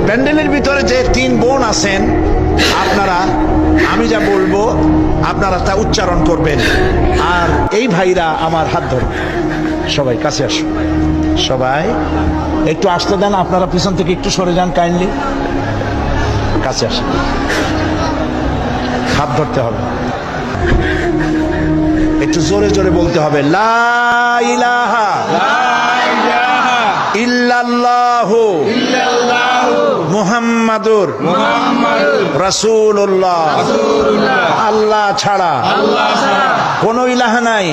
প্যান্ডেলের ভিতরে যে 3 বোন আছেন, আপনারা আমি যা বলবো আপনারা তা উচ্চারণ করবেন। আর এই ভাইরা আমার হাত ধরুন, সবাই কাছে আসুন, সবাই একটু আসতে দেন, আপনারা পিছন থেকে একটু সরে যান, কাইন্ডলি কাছে আসুন, হাত ধরতে হবে, একটু জোরে জোরে বলতে হবে, লা ইলাহা ইল্লাল্লাহু মুহাম্মাদুর রাসূলুল্লাহ। আল্লাহ ছাড়া কোন ইলাহা নাই,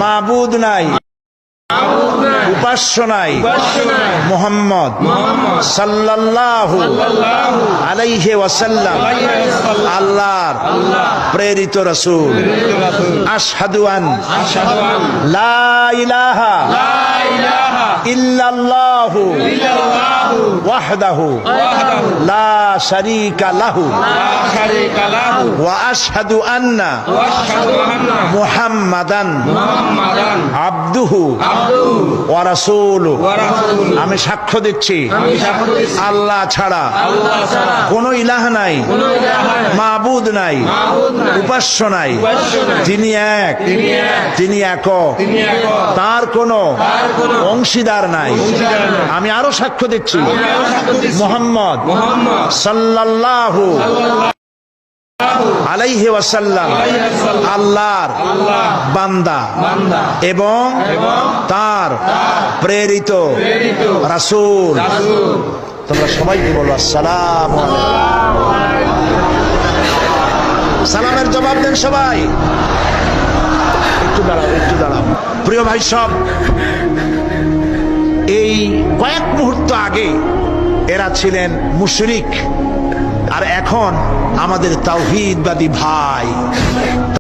মাবুদ নাই, উপাস্য নাই, মুহাম্মদ সাল্লাল্লাহু আলাইহি ওয়াসাল্লাম আল্লাহর প্রেরিত রাসূল। আশহাদু আন লা ইলাহা ইল্লাল্লাহু ওয়াহদাহু লা শারীকা লাহু ওয়া আশহাদু আন্না মুহাম্মাদান আবদুহু ওয়া রাসূলুহু। আমি সাক্ষ্য দিচ্ছি আল্লাহ ছাড়া কোনো ইলাহ নাই, মাবুদ নাই, উপাস্য নাই, তিনি এক, তিনি একক, তার কোনো অংশীদার নাই। আমি আরো সাক্ষ্য দিচ্ছি মুহাম্মদ সাল্লাল্লাহু আলাইহি ওয়াসাল্লাম আল্লাহর বান্দা এবং তার প্রেরিত রাসূল। তোমরা সবাই বলো আসসালামু আলাইকুম। সালামের জবাব দেন সবাই। একটু দাঁড়াও, একটু দাঁড়াও। প্রিয় ভাই সব, এই কয়েক মুহূর্ত আগে এরা ছিলেন মুশরিক, আর এখন আমাদের তাওহীদবাদী ভাই।